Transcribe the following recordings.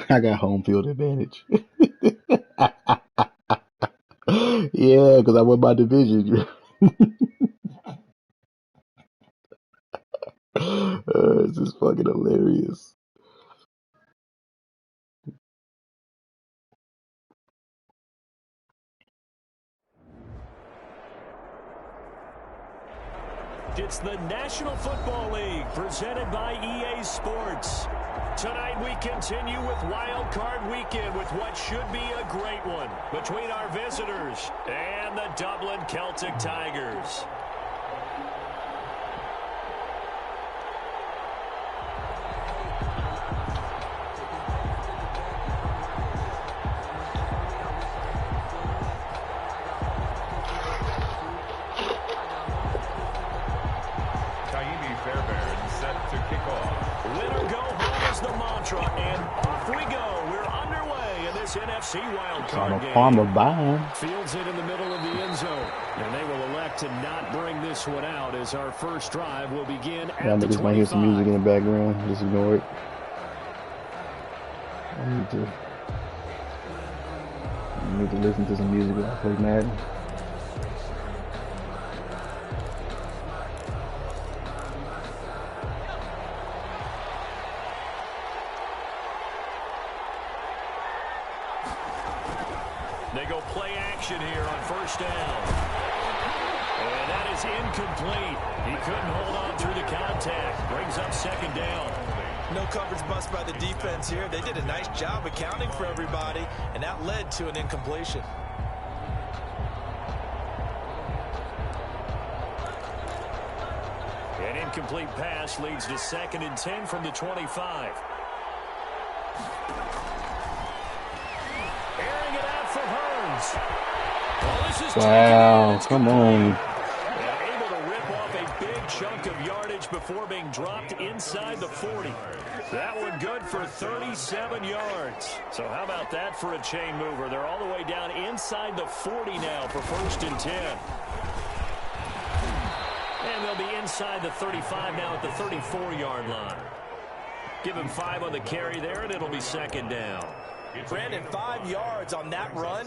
I got home field advantage. Yeah, because I won my division. This is fucking hilarious. It's the National Football League presented by EA Sports. Tonight we continue with Wild Card Weekend with what should be a great one between our visitors and the Dublin Celtic Tigers. And off we go. We're underway in this NFC wildcard game. Palmer buying. Fields it in the middle of the end zone. And they will elect to not bring this one out as our first drive will begin at the 25. Might hear some music in the background. Just ignore it. I need to listen to some music while I play Madden. They go play action here on first down. And that is incomplete. He couldn't hold on through the contact. Brings up second down. No coverage bust by the defense here. They did a nice job accounting for everybody, and that led to an incompletion. An incomplete pass leads to 2nd and 10 from the 25. Airing it out for Hurns. Well, this is wow, come on. Able to rip off a big chunk of yardage before being dropped inside the 40. That one good for 37 yards. So how about that for a chain mover? They're all the way down inside the 40 now for 1st and 10. And they'll be inside the 35 now at the 34-yard line. Give him 5 on the carry there, and it'll be 2nd down. Brandon, 5 yards on that run.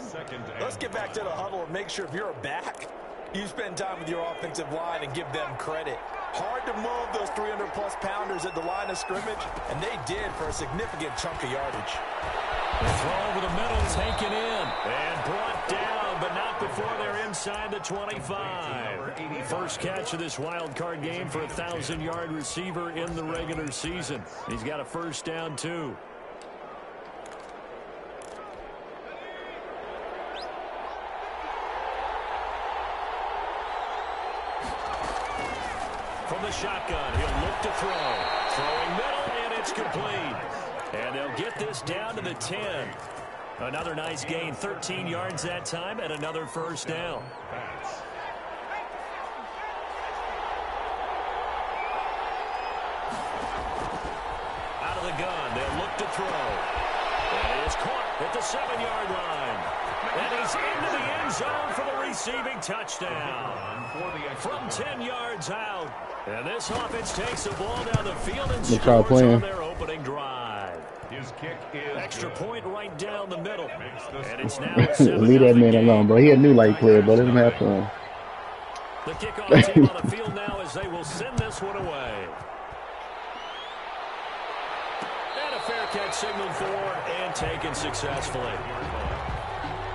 Let's get back to the huddle and make sure if you're a back, you spend time with your offensive line and give them credit. Hard to move those 300-plus pounders at the line of scrimmage, and they did for a significant chunk of yardage. The throw over the middle, taken in, and brought down, but not before they're inside the 25. First catch of this wild card game for a 1,000-yard receiver in the regular season. He's got a first down, too. From the shotgun, he'll look to throw. Throwing middle, and it's complete. And they'll get this down to the 10. Another nice gain, 13 yards that time, and another first down. Out of the gun, they'll look to throw. And he is caught at the 7-yard line. And he's into the end zone for the receiving touchdown. From 10 yards out. And this offense takes the ball down the field and scores on their opening drive. His kick is extra point right down the middle. And it's now a 7-0 Leave that man alone, bro. He a new light player, bro. Let him have fun. The kickoff team on the field now as they will send this one away. And a fair catch signaled for and taken successfully.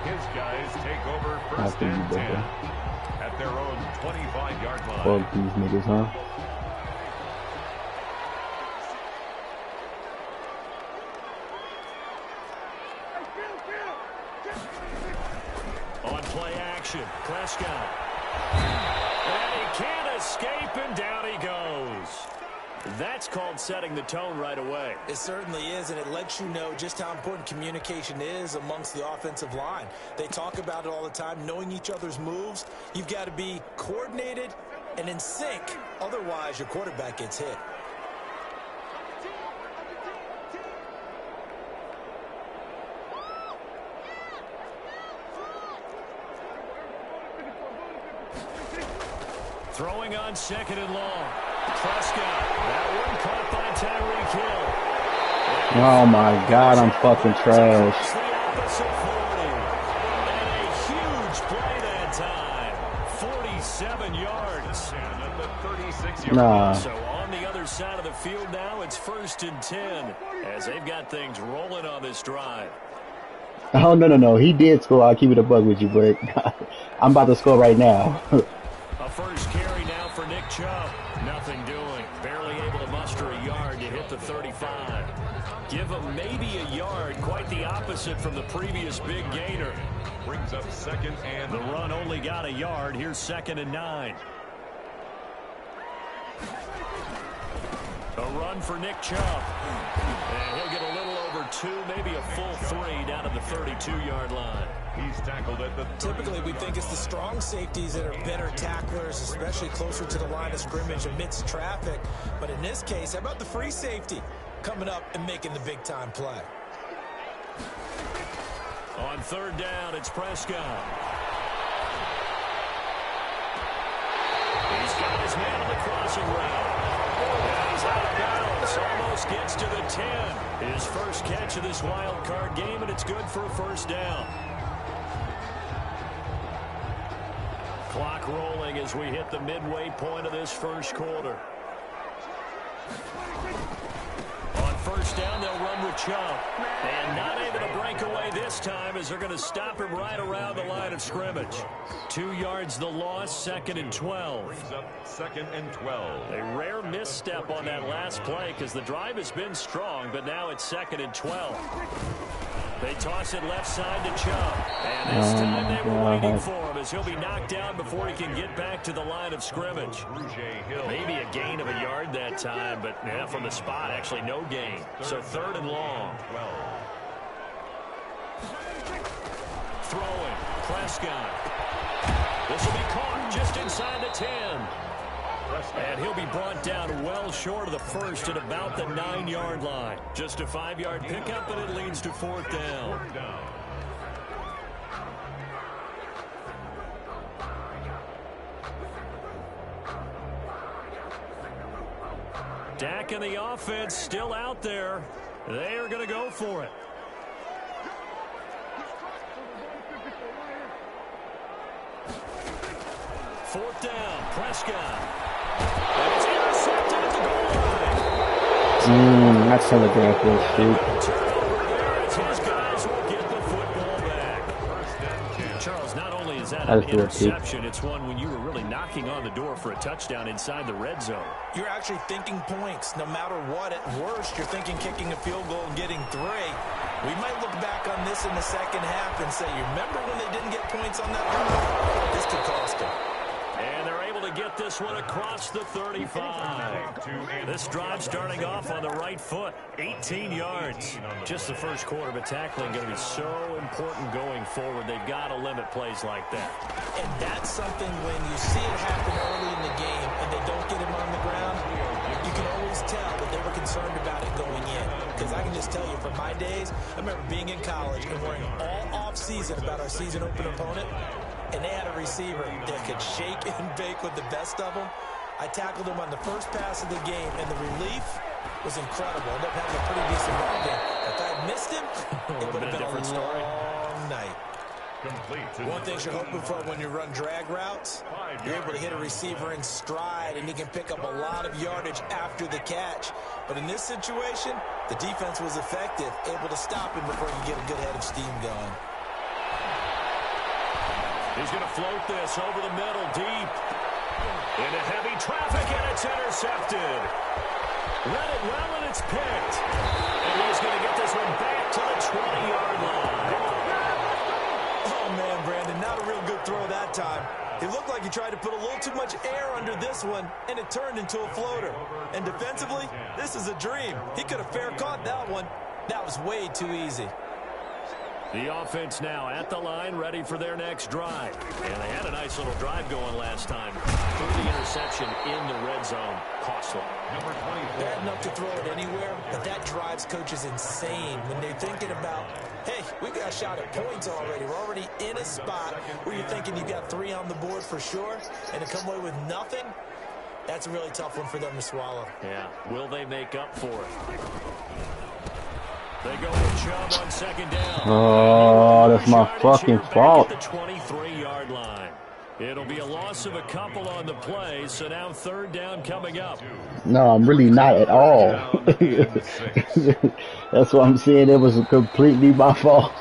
His guys take over 1st and 10 at their own 25-yard line. Fuck these niggas, huh? On play action, Prescott. And he can't escape, and down he goes. That's called setting the tone right away. It certainly is, and it lets you know just how important communication is amongst the offensive line. They talk about it all the time, knowing each other's moves. You've got to be coordinated and in sync. Otherwise, your quarterback gets hit. Throwing on 2nd and long. Prescott. That one caught by Tyreek Hill. And Oh my God, I'm fucking trash. The opposite 40. And a huge play that time. 47 yards. At the 36-yard Nah. So on the other side of the field now, it's 1st and 10 as they've got things rolling on this drive. Oh, no. He did score. I'll keep it a bug with you, but I'm about to score right now. A first carry now for Nick Chubb. Nothing doing. Barely able to muster a yard to hit the 35. Give him maybe a yard. Quite the opposite from the previous big gainer. brings up 2nd and the run only got a yard. Here's 2nd and 9. A run for Nick Chubb. And he'll get a little over 2, maybe a full 3 down to the 32-yard line. He's tackled at the 30. Typically, we think it's the strong safeties that are better tacklers, especially closer to the line of scrimmage amidst traffic. But in this case, how about the free safety coming up and making the big-time play? On 3rd down, it's Prescott. He's got his man on the crossing route. And he's out of bounds. Almost gets to the 10. His first catch of this wild card game, and it's good for a 1st down. Clock rolling as we hit the midway point of this 1st quarter. On 1st down, they'll run with Chubb. And not able to break away this time as they're going to stop him right around the line of scrimmage. 2 yards the loss, 2nd and 12. Brings up 2nd and 12. A rare misstep on that last play because the drive has been strong, but now it's 2nd and 12. They toss it left side to Chubb. And this time they were waiting for him as he'll be knocked down before he can get back to the line of scrimmage. Maybe a gain of a yard that time, but yeah, from the spot, actually no gain. So 3rd and long. Throwing. Prescott. This will be caught just inside the 10. And he'll be brought down well short of the 1st at about the 9-yard line. Just a 5-yard pickup, and it leads to 4th down. Dak and the offense still out there. They are going to go for it. Fourth down, Prescott. And it's intercepted at the goal line. That's telegraphed, shoot. Turnover there as his guys will get the football back. Charles, not only is that an interception, it's one when you were really knocking on the door for a touchdown inside the red zone. You're actually thinking points. No matter what, at worst, you're thinking kicking a field goal and getting 3. We might look back on this in the 2nd half and say, you remember when they didn't get points on that run? This could cost them. And they're able to get this one across the 35. This drive starting off on the right foot. 18 yards. Just the 1st quarter, but tackling going to be so important going forward. They've got to limit plays like that. And that's something when you see it happen early in the game and they don't get him on the ground, you can always tell that they were concerned about it going in. Because I can just tell you from my days, I remember being in college and worrying all off-season about our season opener opponent. And they had a receiver that could shake and bake with the best of them. I tackled him on the first pass of the game, and the relief was incredible. Ended up having a pretty decent ball game. If I had missed him, it would have been a long night. One thing you're hoping for when you run drag routes, you're able to hit a receiver in stride, and he can pick up a lot of yardage after the catch. But in this situation, the defense was effective, able to stop him before he could get a good head of steam going. He's going to float this over the middle, deep. Into heavy traffic, and it's intercepted. Read it well, and it's picked. And he's going to get this one back to the 20-yard line. Oh, man, Brandon, not a real good throw that time. It looked like he tried to put a little too much air under this one, and it turned into a floater. And defensively, this is a dream. He could have fair caught that one. That was way too easy. The offense now at the line, ready for their next drive. And they had a nice little drive going last time. Through the interception in the red zone. Costly. Number 24. Bad enough to throw it anywhere, but that drives coaches insane when they're thinking about, hey, we've got a shot at points already. We're already in a spot where you're thinking you've got 3 on the board for sure, and to come away with nothing, that's a really tough one for them to swallow. Yeah, will they make up for it? They go with Chubb on second down. Oh, that's my fucking fault. At the 23-yard line. It'll be a loss of a couple on the play, so now third down coming up. No, I'm really not at all. That's why I'm saying it was completely my fault.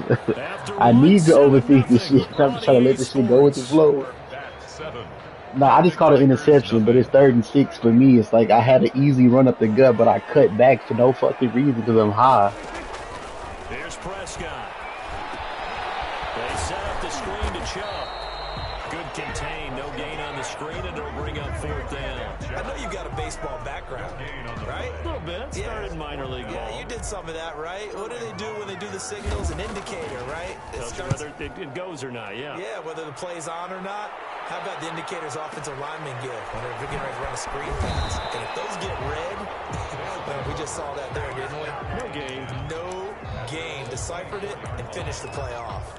I need to overthink this shit. I'm trying to let this shit go with the flow. No, I just called it interception, but it's 3rd and 6 for me. It's like I had an easy run up the gut, but I cut back for no fucking reason because I'm high. Here's Prescott. They set up the screen to Chubb. Good contain, no gain on the screen, and it'll bring up 4th down. I know you got a baseball background, right? A little bit. Started in minor league ball. Yeah, you did some of that, right? What do they do when they do the signals? An indicator, right? Whether it goes or not, yeah. Yeah, whether the play's on or not. How about the indicators offensive linemen give when they're getting ready to run a screen pass? And if those get red, well, we just saw that there, didn't we? No gain. No gain. Deciphered it and finished the play off.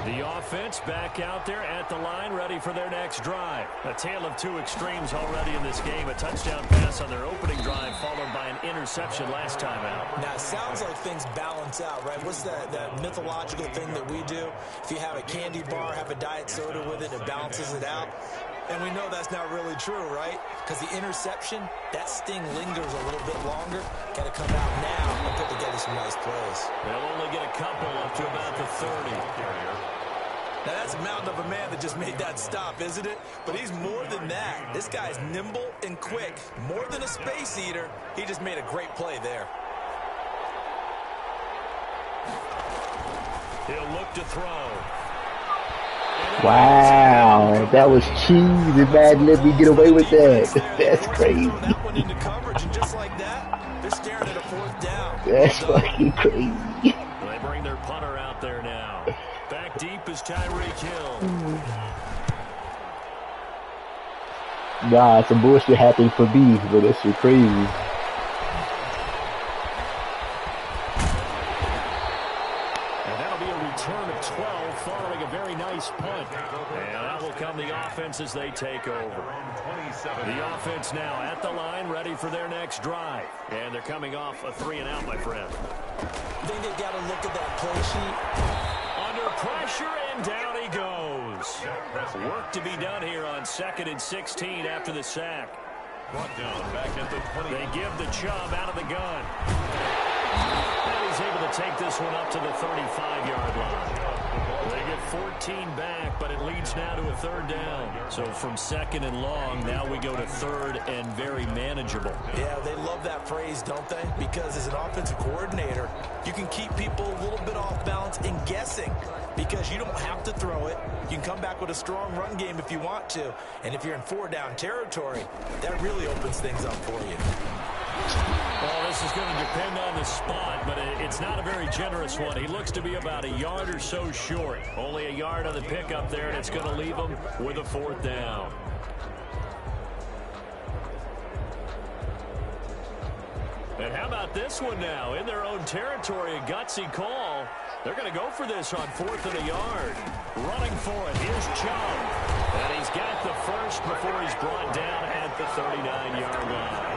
The offense back out there at the line, ready for their next drive. A tale of two extremes already in this game. A touchdown pass on their opening drive, followed by an interception last time out. Now, it sounds like things balance out, right? What's that mythological thing that we do? If you have a candy bar, have a diet soda with it, it balances it out. And we know that's not really true, right? Because the interception, that sting lingers a little bit longer. Got to come out now and put together some nice plays. They'll only get a couple up to about the 30. Now, that's a mountain of a man that just made that stop, isn't it? But he's more than that. This guy's nimble and quick. More than a space eater, he just made a great play there. He'll look to throw. Wow, that was cheesy, man. Let me get away with that. That's crazy. That one into coverage, and just like that, they're staring at a 4th down. That's fucking crazy. They bring their punter out there now. Back deep is Tyreek Hill. Nah, some bullshit happened for me, but that shit crazy. As they take over. The offense now at the line, ready for their next drive. And they're coming off a 3-and-out, my friend. I think they've got to look at that play sheet. Under pressure, and down he goes. Work to be done here on 2nd and 16 after the sack. Brought down back at the 20. They give the Chubb out of the gun. And he's able to take this one up to the 35-yard line. They get 14 back, but it leads now to a 3rd down. So from 2nd and long, now we go to 3rd and very manageable. Yeah, they love that phrase, don't they? Because as an offensive coordinator, you can keep people a little bit off balance and guessing because you don't have to throw it. You can come back with a strong run game if you want to. And if you're in 4-down territory, that really opens things up for you. Well, this is going to depend on the spot, but it's not a very generous one. He looks to be about a yard or so short. Only a yard on the pickup there, and it's going to leave him with a 4th down. And how about this one now? In their own territory, a gutsy call. They're going to go for this on 4th and a yard. Running for it, here's Chubb. And he's got the first before he's brought down at the 39-yard line.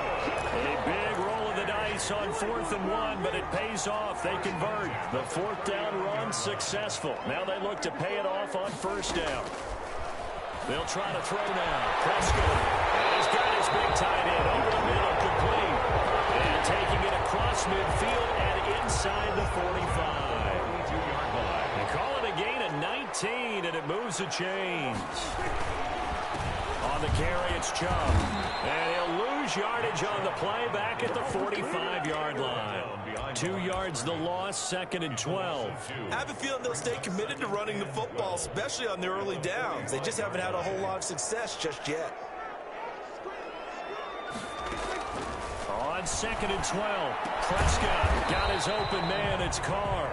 A big roll of the dice on 4th and 1, but it pays off. They convert. The 4th down run successful. Now they look to pay it off on 1st down. They'll try to throw now. Prescott. And he's got his big tight end over the middle, complete. And taking it across midfield and inside the 45. 22-yard line. They call it a gain of 19, and it moves the chains. On the carry, it's Chubb. And he'll lose yardage on the play back at the 45-yard line. 2 yards the loss, 2nd and 12. I have a feeling they'll stay committed to running the football, especially on their early downs. They just haven't had a whole lot of success just yet. On 2nd and 12, Prescott got his open man. It's Carr.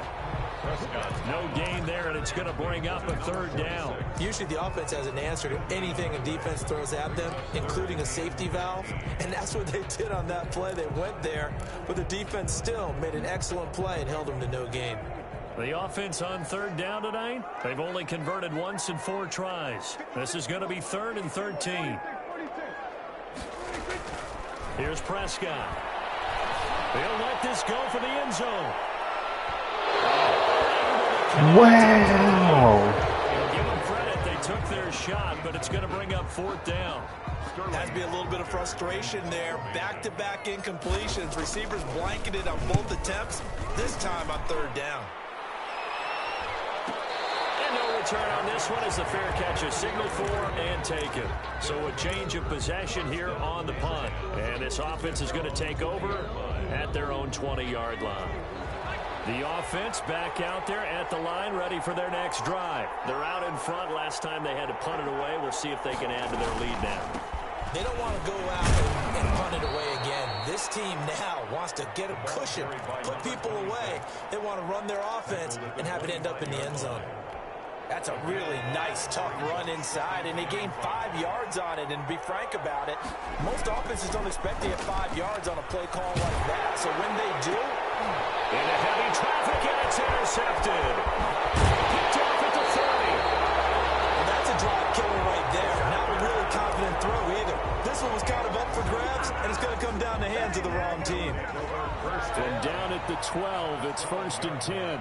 No gain there, and it's going to bring up a 3rd down. Usually the offense has an answer to anything a defense throws at them, including a safety valve. And that's what they did on that play. They went there, but the defense still made an excellent play and held them to no gain. The offense on 3rd down tonight, they've only converted once in 4 tries. This is going to be 3rd and 13. Here's Prescott. He'll let this go for the end zone. Wow. Give them credit. They took their shot, but it's going to bring up 4th down. Has to be a little bit of frustration there. Back-to-back incompletions. Receivers blanketed on both attempts, this time on 3rd down. And no return on this one as the fair catch is signaled for and taken. So a change of possession here on the punt. And this offense is going to take over at their own 20-yard line. The offense back out there at the line, ready for their next drive. They're out in front. Last time they had to punt it away. We'll see if they can add to their lead now. They don't want to go out and punt it away again. This team now wants to get a cushion, put people away. They want to run their offense and have it end up in the end zone. That's a really nice, tough run inside, and they gained 5 yards on it. And to be frank about it, most offenses don't expect to get 5 yards on a play call like that. So when they do, into heavy traffic, and it's intercepted. Picked off at the 30. And that's a drive killer right there. Not a really confident throw either. This one was kind of up for grabs, and it's going to come down the hands of the wrong team. And down at the 12, it's 1st and 10.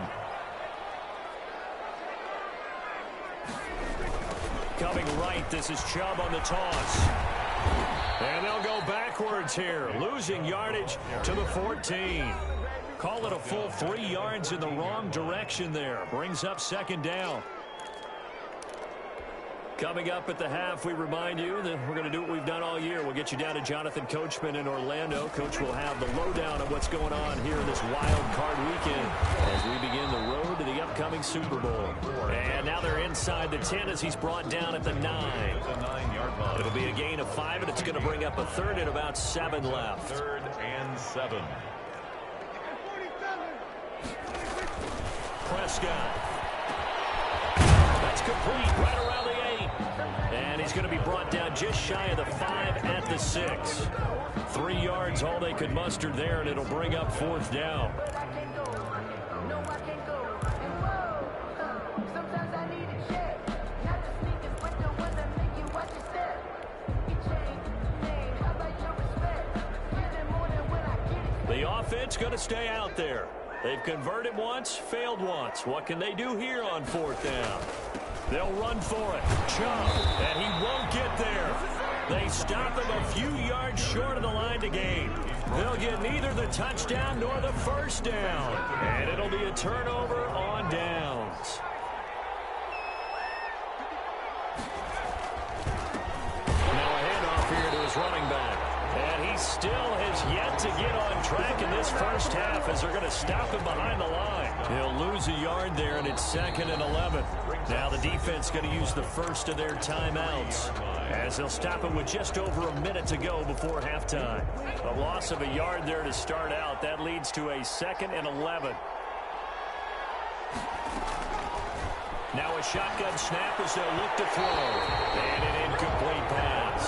Coming right, this is Chubb on the toss. And they'll go backwards here, losing yardage to the 14. Call it a full 3 yards in the wrong direction there. Brings up 2nd down. Coming up at the half, we remind you that we're going to do what we've done all year. We'll get you down to Jonathan Coachman in Orlando. Coach will have the lowdown of what's going on here in this wild card weekend as we begin the road to the upcoming Super Bowl. And now they're inside the 10 as he's brought down at the 9. It'll be a gain of 5, and it's going to bring up a 3rd and about 7 left. 3rd and 7. Prescott. That's complete right around the 8. And he's going to be brought down just shy of the 5 at the 6. 3 yards, all they could muster there, and it'll bring up 4th down. The offense going to stay out there. They've converted once, failed once. What can they do here on 4th down? They'll run for it. Chubb, and he won't get there. They stop him a few yards short of the line to gain. They'll get neither the touchdown nor the 1st down. And it'll be a turnover on downs. Now a handoff here to his running back. And he still has yet to get on track in this first half as they're going to stop him behind the line. He'll lose a yard there, and it's 2nd and 11. Now the defense going to use the first of their timeouts as they'll stop him with just over a minute to go before halftime. A loss of a yard there to start out. That leads to a 2nd and 11. Now a shotgun snap as they'll look to throw. And an incomplete pass.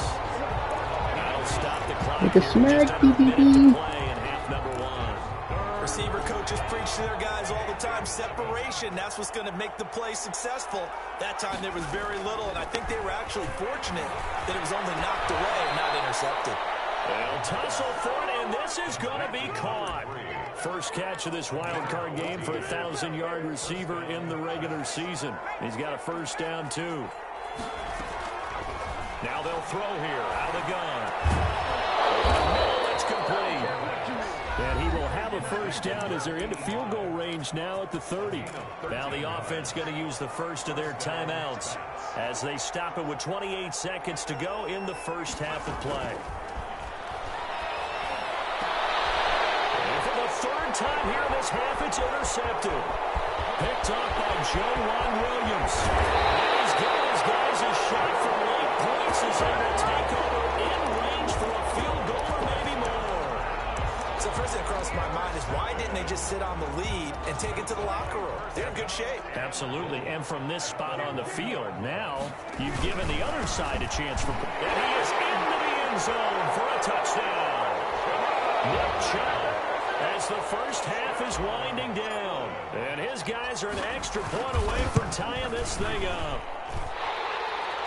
That'll stop the clock. Like a smack, Receiver coaches preach to their guys all the time. Separation, that's what's going to make the play successful. That time there was very little, and I think they were actually fortunate that it was only knocked away and not intercepted. They'll tussle for it, and this is going to be caught. First catch of this wild card game for a 1,000-yard receiver in the regular season. He's got a 1st down, too. Now they'll throw here out of the gun. It's complete. And he will have a 1st down as they're into field goal range now at the 30. Now the offense going to use the first of their timeouts as they stop it with 28 seconds to go in the first half of play. And for the 3rd time here in this half, it's intercepted. Picked off by Joejuan Williams. And he's giving his guys a shot from late points as they will take over in range for a field goal or maybe more. So first thing that crossed my mind is why didn't they just sit on the lead and take it to the locker room? They're in good shape. Absolutely, and from this spot on the field, now you've given the other side a chance for... And he is into the end zone for a touchdown. Nick Chubb as the first half is winding down. And his guys are an extra point away from tying this thing up.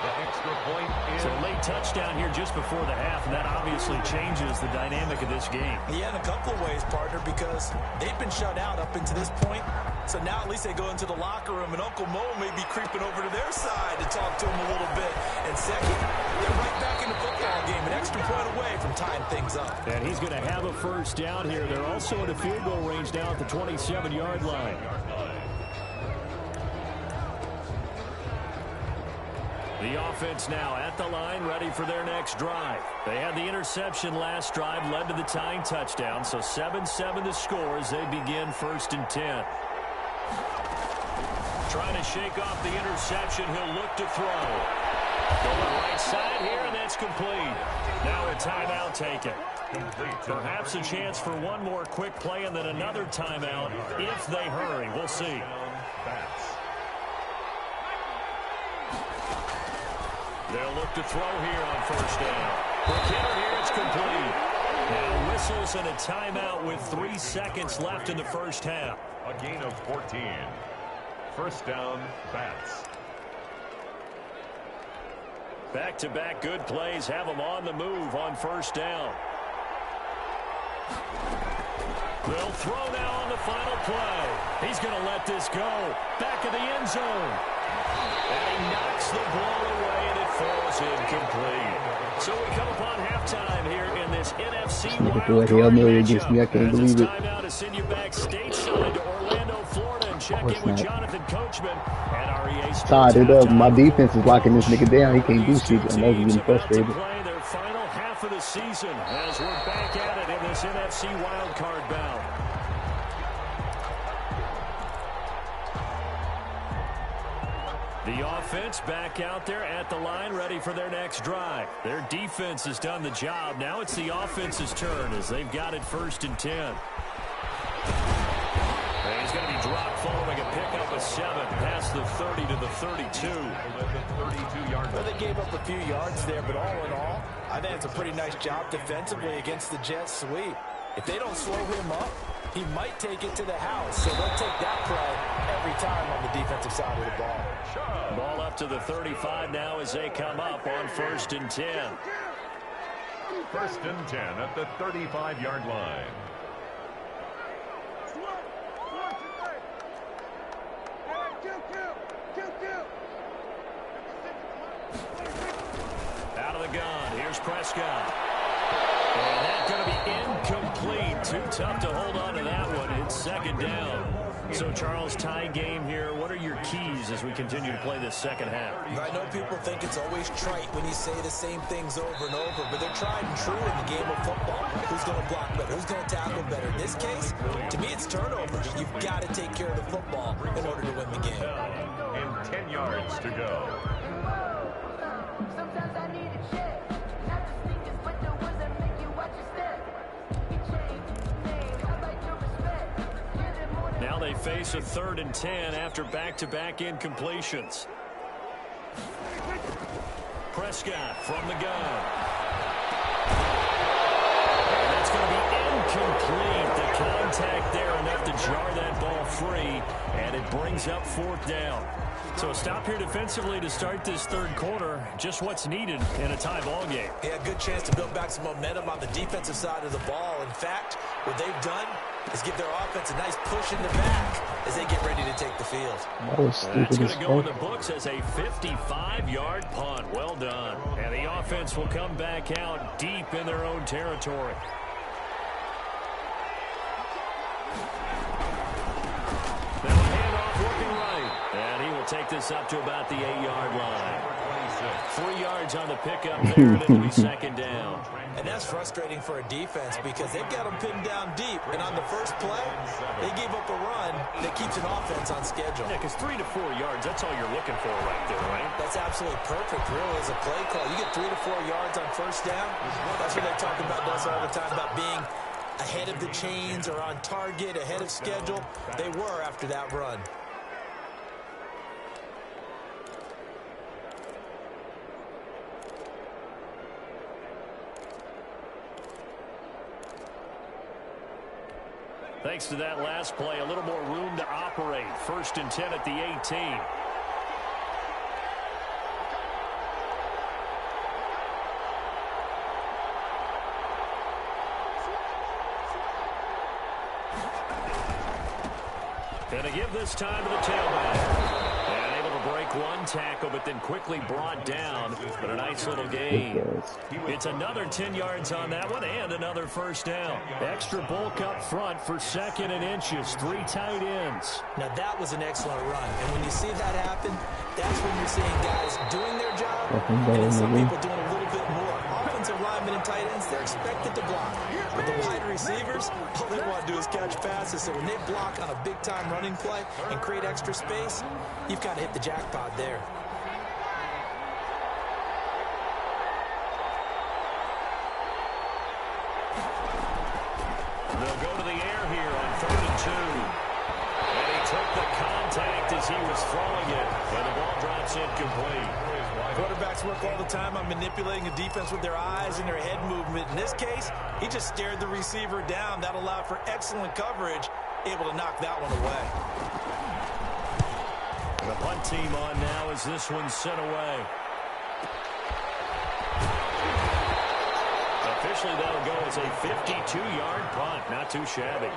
The extra point is... So a late touchdown here just before the half, and that obviously changes the dynamic of this game. Yeah, in a couple of ways, partner, because they've been shut out up until this point. So now at least they go into the locker room, and Uncle Mo may be creeping over to their side to talk to him a little bit. And second, they're right back in the football game, an extra point away from tying things up. And he's going to have a first down here. They're also in a field goal range now at the 27-yard line. The offense now at the line, ready for their next drive. They had the interception last drive, led to the tying touchdown. So 7-7 the score as they begin 1st and 10. Trying to shake off the interception. He'll look to throw. Going right side here, and that's complete. Now a timeout taken. Perhaps a chance for one more quick play and then another timeout if they hurry. We'll see. They'll look to throw here on first down. McKinnon here, it's complete. Now whistles and a timeout with 3 seconds left in the first half. A gain of 14. First down, Bats. Back-to-back good plays have them on the move on first down. They'll throw now on the final play. He's going to let this go. Back of the end zone. And he knocks the ball away, and it falls incomplete. So we come upon halftime here in this NFC Wild Card matchup. I can't believe it. Timeout to send you back stateside to Orlando, Florida, and check in with Jonathan Coachman at REA Sports. Tied it up. My defense is locking this nigga down. He can't do shit. I know he's getting frustrated. Play their final half of the season as we're back at it in this NFC Wild Card bout. The offense back out there at the line, ready for their next drive. Their defense has done the job. Now it's the offense's turn as they've got it 1st and 10. And he's going to be dropped following a pickup of 7 past the 30 to the 32. Well, they gave up a few yards there, but all in all, I think it's a pretty nice job defensively against the Jets sweep. If they don't slow him up, he might take it to the house. So they'll take that play every time on the defensive side of the ball. Ball up to the 35 now as they come up on 1st and 10. 1st and 10 at the 35-yard line. Out of the gun, here's Prescott. And that's going to be incomplete. Too tough to hold on to that one. It's 2nd down. So, Charles, tie game here. What are your keys as we continue to play this second half? I know people think it's always trite when you say the same things over and over, but they're tried and true in the game of football. Who's going to block better? Who's going to tackle better? In this case, to me, it's turnovers. You've got to take care of the football in order to win the game. And 10 yards to go. Sometimes I need a check. Not the sneakers, but the ones that make you watch your step. You change things. I like your respect. Now they face a 3rd and 10 after back-to-back incompletions. Prescott from the gun. And that's going to be incomplete. The contact there enough to jar that ball free, and it brings up 4th down. So a stop here defensively to start this 3rd quarter. Just what's needed in a tie ball game. Yeah, good chance to build back some momentum on the defensive side of the ball. In fact, what they've done is give their offense a nice push in the back as they get ready to take the field. That's going to go in the books as a 55-yard punt. Well done. And the offense will come back out deep in their own territory. Now a handoff working right. And he will take this up to about the 8-yard line. 3 yards on the pickup there, and it'll be 2nd down. And that's frustrating for a defense because they've got them pinned down deep. And on the first play, they gave up a run that keeps an offense on schedule. Yeah, because 3 to 4 yards, that's all you're looking for right there, right? That's absolutely perfect, really, as a play call. You get 3 to 4 yards on first down. That's what they talk about us all the time, about being ahead of the chains or on target, ahead of schedule. They were after that run. Thanks to that last play, a little more room to operate. 1st and 10 at the 18. And to give this time to the tailback. And able to break one tackle, but then quickly brought down. But a nice little gain. It's another 10 yards on that one and another first down. Extra bulk up front for 2nd and inches. 3 tight ends. Now that was an excellent run. And when you see that happen, that's when you're seeing guys doing their job and then some people doing a little bit more. Offensive linemen and tight ends, they're expected to block. But the wide receivers, all they want to do is catch passes. So when they block on a big-time running play and create extra space, you've got to hit the jackpot there. They'll go to the air here on 3rd and 2. And he took the contact as he was throwing it. And the ball drops incomplete. Quarterbacks work all the time on manipulating a defense with their eyes and their head movement. In this case, he just stared the receiver down. That allowed for excellent coverage, able to knock that one away. The punt team on now as this one's sent away. Officially, that'll go as a 52-yard punt. Not too shabby.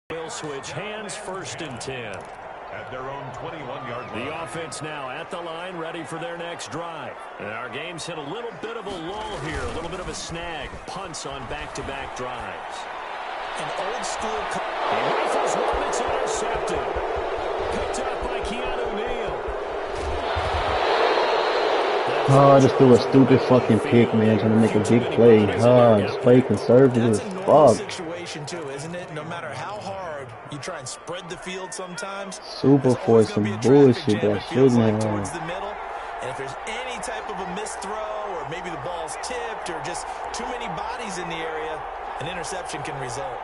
Will switch hands, 1st and 10. At their own 21-yard line. The offense now at the line, ready for their next drive. And our game's hit a little bit of a lull here, a little bit of a snag. Punts on back-to-back drives. An old school. He rifles one, it's intercepted. Picked up by Keanu Neal. Oh, I just threw a stupid fucking pick, man, trying to make a big play. Just play conservative as That's a normal fuck. situation too, isn't it? No matter how hard you try and spread the field sometimes. Super there's for always some gonna be a traffic bullshit jam, that it feels shouldn't like, have. towards the middle. And if there's any type of a missed throw or maybe the ball's tipped or just too many bodies in the area, an interception can result.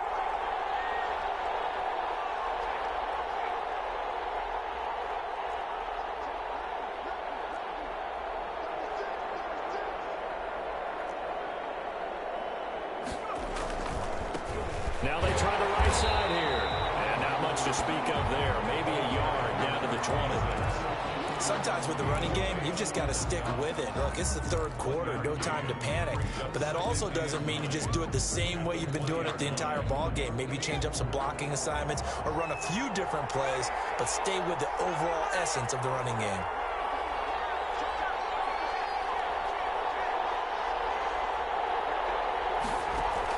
Now they try the right side here. And not much to speak of there. Maybe a yard down to the 20. Sometimes with the running game, you've just got to stick with it. Look, it's the 3rd quarter, no time to panic. But that also doesn't mean you just do it the same way you've been doing it the entire ball game. Maybe change up some blocking assignments or run a few different plays, but stay with the overall essence of the running game.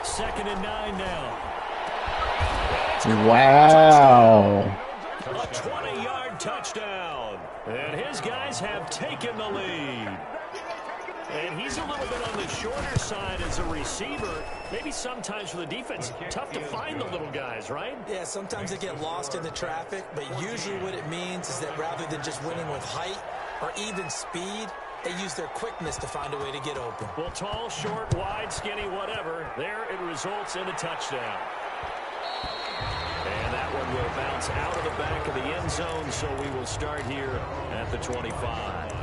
Second and 9 now. Wow. A 20-yard touchdown. And his guys have taken the lead. And he's a little bit on the shorter side as a receiver. Maybe sometimes for the defense, tough to find the little guys, right? Yeah, sometimes they get lost in the traffic, but usually what it means is that rather than just winning with height or even speed, they use their quickness to find a way to get open. Well, tall, short, wide, skinny, whatever. There it results in a touchdown. And that one will bounce out of the back of the end zone, so we will start here at the 25.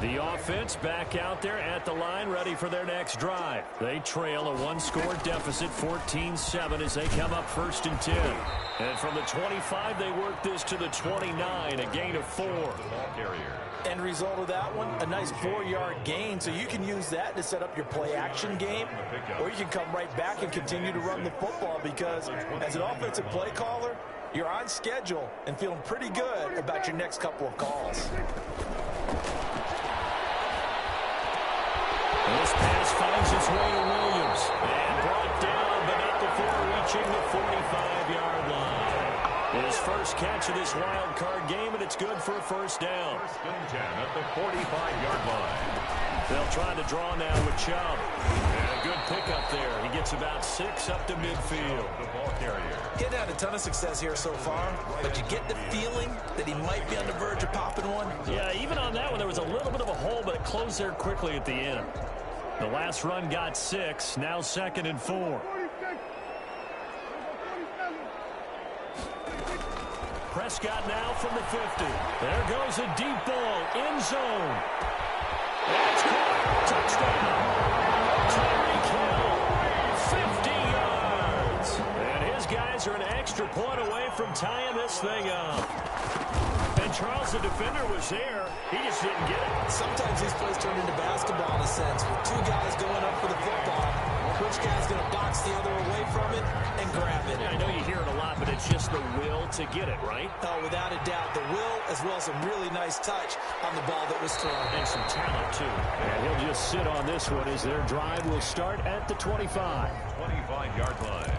The offense back out there at the line, ready for their next drive. They trail a one-score deficit, 14-7, as they come up 1st and 10. And from the 25, they work this to the 29, a gain of 4. End result of that one, a nice 4-yard gain, so you can use that to set up your play-action game, or you can come right back and continue to run the football because as an offensive play caller, you're on schedule and feeling pretty good about your next couple of calls. This pass finds its way to Williams. And brought down, but not before reaching the 45-yard line. His first catch of this wild card game, and it's good for a first down. 1st and 10 at the 45-yard line. They'll try to draw now with Chubb. And a good pickup there. He gets about 6 up to midfield. The ball carrier. He hasn't had a ton of success here so far, but you get the feeling that he might be on the verge of popping one. Yeah, even on that one, there was a little bit of a hole, but it closed there quickly at the end. The last run got 6, now 2nd and 4. Prescott now from the 50. There goes a deep ball, end zone. That's caught. Touchdown. Tyreek Hill, 50 yards. And his guys are an extra point away from tying this thing up. And Charles, the defender, was there. He just didn't get it. Sometimes these plays turn into basketball in a sense, with 2 guys going up for the football. Which which guy's going to box the other away from it and grab it. Yeah, I know you hear it a lot, but it's just the will to get it, right? Oh, without a doubt, the will as well as a really nice touch on the ball that was thrown. And some talent, too. And he'll just sit on this one as their drive will start at the 25. 25-yard line.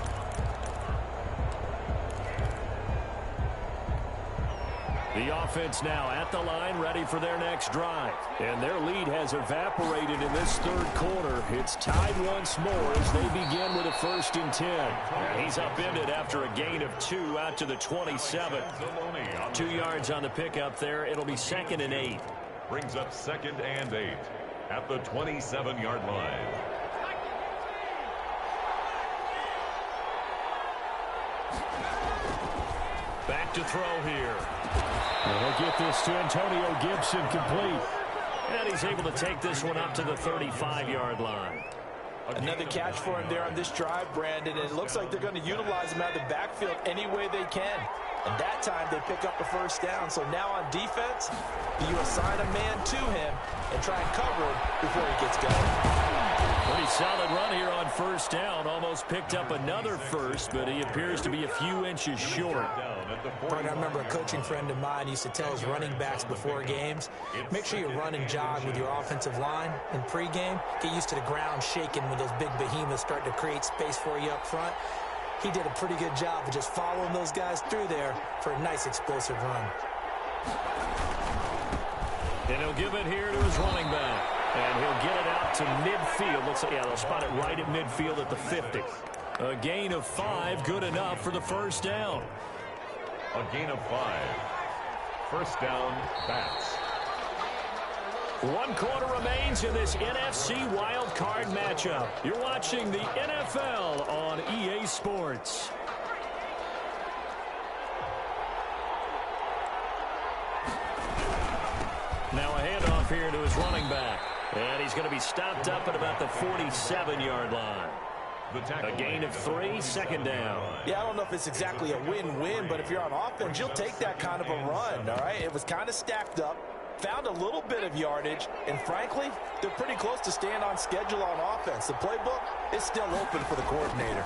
The offense now at the line, ready for their next drive. And their lead has evaporated in this third quarter. It's tied once more as they begin with a 1st and 10. And he's upended after a gain of 2 out to the 27. 2 yards on the pickup there. It'll be 2nd and 8. Brings up 2nd and 8 at the 27-yard line. Back to throw here. And he'll get this to Antonio Gibson complete. And he's able to take this one up to the 35-yard line. Another catch for him there on this drive, Brandon. And it looks like they're going to utilize him out of the backfield any way they can. And that time they pick up a 1st down. So now on defense, you assign a man to him and try and cover him before he gets going. Pretty solid run here on 1st down. Almost picked up another first, but he appears to be a few inches short. I remember a coaching friend of mine used to tell his running backs before games, make sure you run and jog with your offensive line in pregame. Get used to the ground shaking when those big behemoths start to create space for you up front. He did a pretty good job of just following those guys through there for a nice explosive run. And he'll give it here to his running back. And he'll get it out to midfield. Looks like, yeah, they'll spot it right at midfield at the 50. A gain of 5, good enough for the 1st down. A gain of 5. 1st down, Bats. 1 quarter remains in this NFC wildcard matchup. You're watching the NFL on EA Sports. Now a handoff here to his running back. And he's going to be stopped up at about the 47-yard line. A gain of 3, 2nd down. Yeah, I don't know if it's exactly a win-win, but if you're on offense, you'll take that kind of a run, all right? It was kind of stacked up, found a little bit of yardage, and frankly, they're pretty close to staying on schedule on offense. The playbook is still open for the coordinator.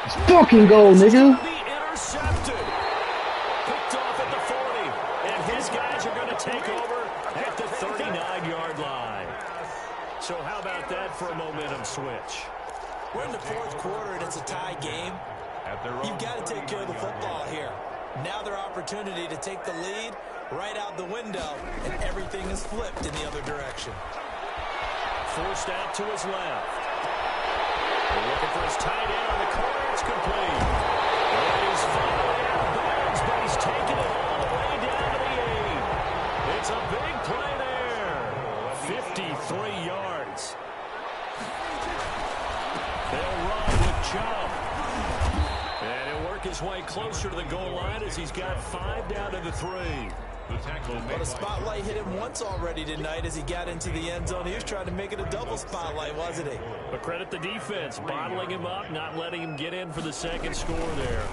Let's fucking go, nigga. Be intercepted. Picked off at the 40, and his guys are going to take over at the 39-yard line. So how about that for a momentum switch? We're in the 4th quarter, and it's a tie game. You've got to take care of the football here. Now their opportunity to take the lead right out the window, and everything is flipped in the other direction. Forced out to his left. They're looking for his tight end on the corner. It's complete. And he's finally out of bounds, but he's taking it all the way down to the 8. It's a big play there. 53 yards. They'll run with Chubb. And he'll work his way closer to the goal line as he's got 5 down to the 3. Well, the spotlight hit him once already tonight as he got into the end zone. He was trying to make it a double spotlight, wasn't he? But credit the defense, bottling him up, not letting him get in for the 2nd score there.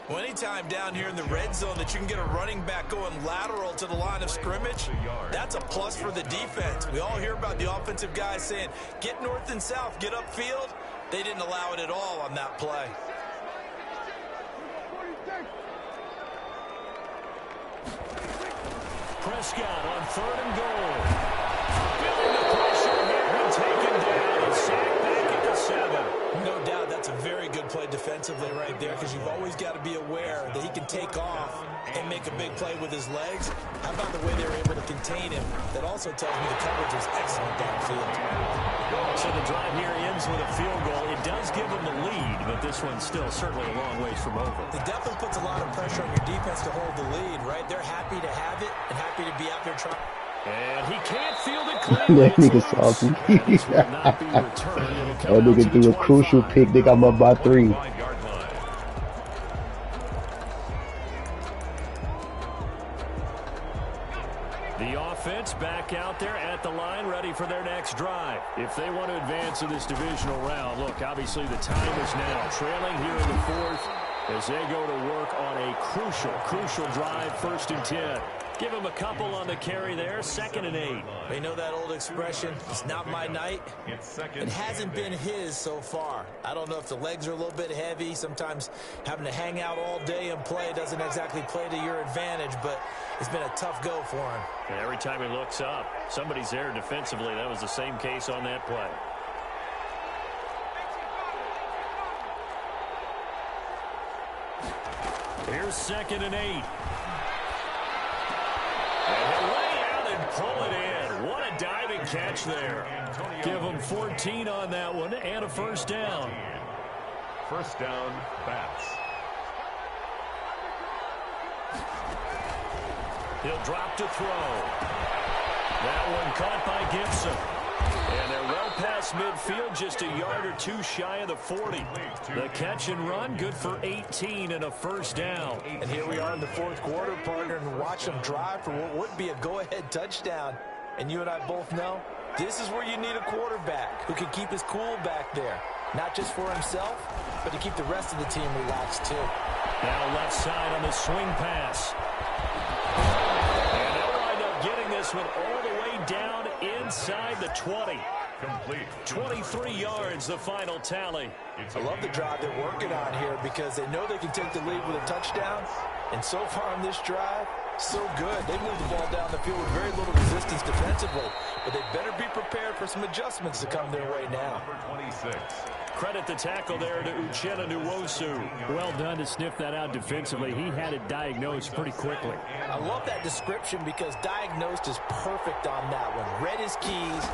Well, anytime down here in the red zone that you can get a running back going lateral to the line of scrimmage, that's a plus for the defense. We all hear about the offensive guys saying, get north and south, get upfield. They didn't allow it at all on that play. Prescott on 3rd and goal. Feeling the pressure here and taken down and sacked back at the 7. No doubt that's a very good play defensively right there because you've always got to be aware that he can take off and make a big play with his legs. How about the way they were able to contain him? That also tells me the coverage was excellent downfield. So the drive here ends with a field goal. It does give them the lead, but this one's still certainly a long ways from over. It definitely puts a lot of pressure on your defense to hold the lead, right? They're happy to have it and happy to be out there trying. And he can't field it cleanly. That nigga salty. That nigga threw a crucial pick. They got him up by 3. The offense back out there at the line, ready for their next drive. If they want to advance in this divisional round, look, obviously the time is now. Trailing here in the 4th as they go to work on a crucial drive, 1st and 10. Give him a couple on the carry there, 2nd and 8. You know that old expression, it's not my night? It hasn't been his so far. I don't know if the legs are a little bit heavy. Sometimes having to hang out all day and play doesn't exactly play to your advantage, but it's been a tough go for him. And every time he looks up, somebody's there defensively. That was the same case on that play. Here's 2nd and 8. And he'll lay out and pull it in. What a diving catch there. Give him 14 on that one and a first down. First down, Bats. He'll drop to throw. That one caught by Gibson. And they're well past midfield, just a yard or two shy of the 40. The catch and run, good for 18 and a first down. And here we are in the 4th quarter, partner, and watch them drive for what would be a go-ahead touchdown. And you and I both know this is where you need a quarterback who can keep his cool back there. Not just for himself, but to keep the rest of the team relaxed too. Now left side on the swing pass. And they'll wind up getting this one all the way down inside the 20. Complete. 23 yards, the final tally. I love the drive they're working on here because they know they can take the lead with a touchdown. And so far on this drive, so good. They moved the ball down the field with very little resistance defensively. But they better be prepared for some adjustments to come their way now. Number 26. Credit the tackle there to Uchenna Nwosu. Well done to sniff that out defensively. He had it diagnosed pretty quickly. I love that description because diagnosed is perfect on that one. Read his keys,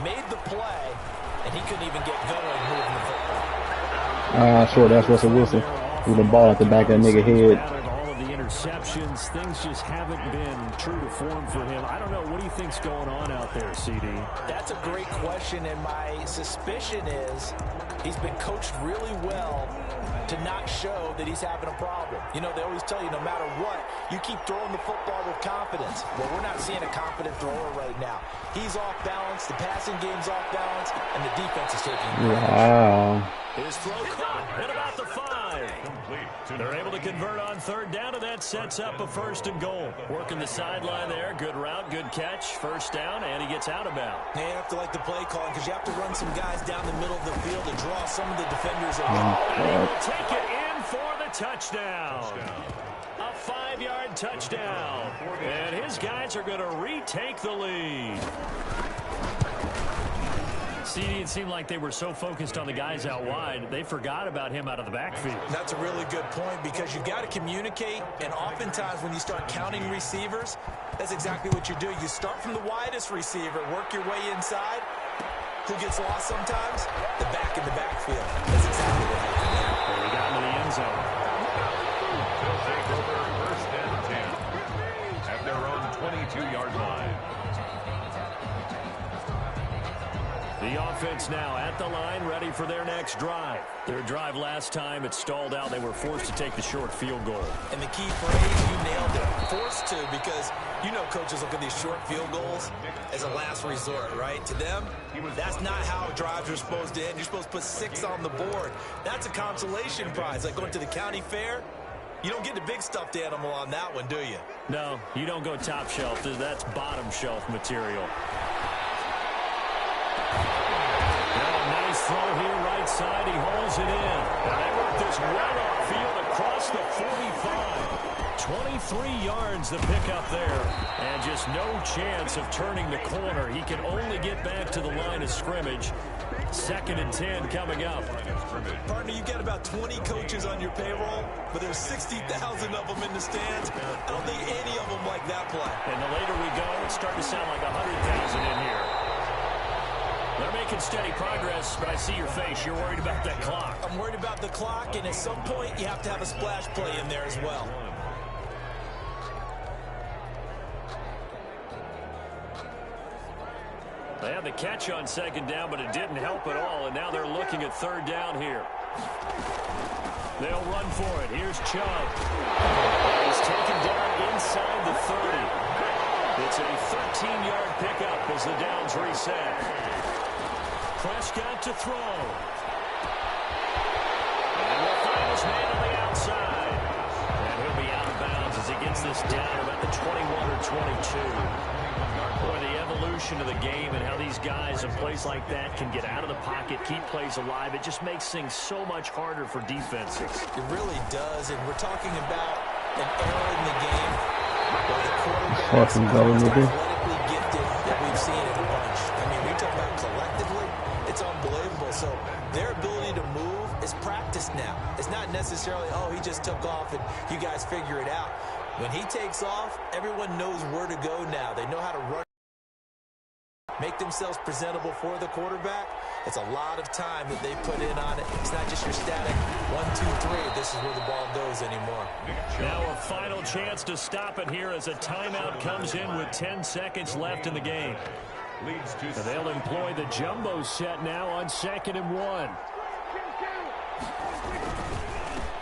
made the play, and he couldn't even get going moving the football. Sure, that's Russell Wilson with the ball at the back of that nigga head. All of the interceptions, things just haven't been true to form for him. I don't know. What do you think's going on out there, CD? That's a great question, and my suspicion is he's been coached really well to not show that he's having a problem. You know, they always tell you no matter what, you keep throwing the football with confidence. Well, we're not seeing a confident thrower right now. He's off balance, the passing game's off balance, and the defense is taking advantage. Wow. His throw caught at about the 5. Complete. They're able to convert on 3rd down, and that sets up a 1st and goal. Working the sideline there. Good route, good catch. First down, and he gets out of bounds. You have to like the play calling because you have to run some guys down the middle of the field to draw some of the defenders away. And he will take it in for the touchdown. A 5-yard touchdown. And his guys are going to retake the lead. CD, it seemed like they were so focused on the guys out wide, they forgot about him out of the backfield. That's a really good point because you've got to communicate, and oftentimes when you start counting receivers, that's exactly what you do. You start from the widest receiver, work your way inside. Who gets lost sometimes? The back in the backfield. That's exactly what happened there. Well, he got into the end zone. They'll take over 1st and 10 at their own 22-yard line. The offense now at the line, ready for their next drive. Their drive last time, it stalled out. They were forced to take the short field goal. And the key phrase, you nailed it. Forced to, because you know coaches look at these short field goals as a last resort, right? To them, that's not how drives are supposed to end. You're supposed to put 6 on the board. That's a consolation prize. Like going to the county fair, you don't get the big stuffed animal on that one, do you? No, you don't go top shelf. That's bottom shelf material. Nice throw here, right side. He hauls it in. And they work this right off field across the 45. 23 yards the pickup there. And just no chance of turning the corner. He can only get back to the line of scrimmage. 2nd and 10 coming up. Partner, you've got about 20 coaches on your payroll, but there's 60,000 of them in the stands. I don't think any of them like that play. And the later we go, it's starting to sound like 100,000 in here. They're making steady progress, but I see your face. You're worried about that clock. I'm worried about the clock, and at some point, you have to have a splash play in there as well. They had the catch on 2nd down, but it didn't help at all, and now they're looking at 3rd down here. They'll run for it. Here's Chubb. He's taken down inside the 30. It's a 13-yard pickup as the downs reset. Prescott to throw. And we'll find his man on the outside. And he'll be out of bounds as he gets this down about the 21 or 22. Boy, the evolution of the game and how these guys in plays like that can get out of the pocket, keep plays alive, it just makes things so much harder for defenses. It really does, and we're talking about an era in the game where the quarterbacks are athletically gifted that we've seen in a bunch. I mean, we talk about collectively, it's unbelievable. So their ability to move is practiced now. It's not necessarily, oh, he just took off and you guys figure it out. When he takes off, everyone knows where to go now. They know how to run, make themselves presentable for the quarterback. It's a lot of time that they put in on it. It's not just your static 1, 2, 3. This is where the ball goes anymore. Now a final chance to stop it here as a timeout comes in with 10 seconds left in the game. They'll employ the jumbo set now on 2nd and 1.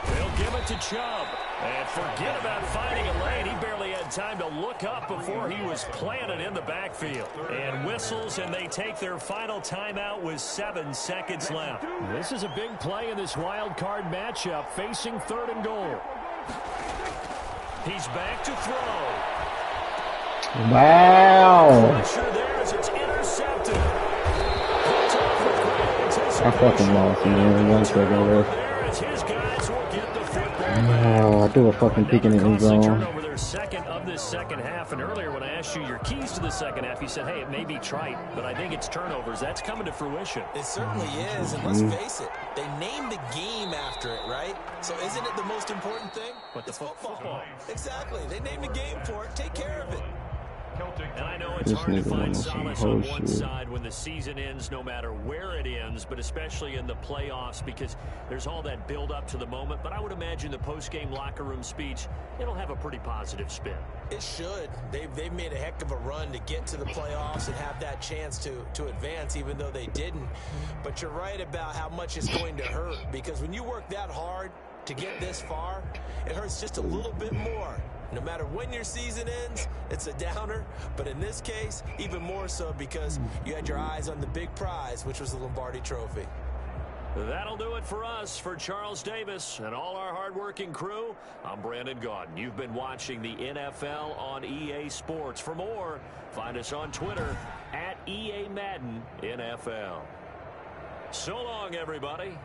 They'll give it to Chubb. And forget about finding a lane. He barely had time to look up before he was planted in the backfield. And whistles, and they take their final timeout with 7 seconds left. This is a big play in this wild card matchup, facing 3rd and goal. He's back to throw. Wow. Pressure there as it's intercepted. I fucking lost, man. 1 second left. There as his guys will get the football. Oh, I do a fucking pick in the end zone. Turnover their second of this second half. And earlier when I asked you your keys to the second half, you said, hey, it may be trite, but I think it's turnovers. That's coming to fruition. It certainly is, and let's face it, they named the game after it, right? So isn't it the most important thing? But it's football. Exactly. They named the game for it. Take care of it. And I know it's hard to find solace on one side when the season ends, no matter where it ends, but especially in the playoffs because there's all that build up to the moment. But I would imagine the post-game locker room speech, it'll have a pretty positive spin. It should. They've made a heck of a run to get to the playoffs and have that chance to advance, even though they didn't. But you're right about how much it's going to hurt because when you work that hard to get this far, it hurts just a little bit more. No matter when your season ends, it's a downer. But in this case, even more so because you had your eyes on the big prize, which was the Lombardi Trophy. That'll do it for us. For Charles Davis and all our hardworking crew, I'm Brandon Gaudin. You've been watching the NFL on EA Sports. For more, find us on Twitter @EA Madden NFL. So long, everybody.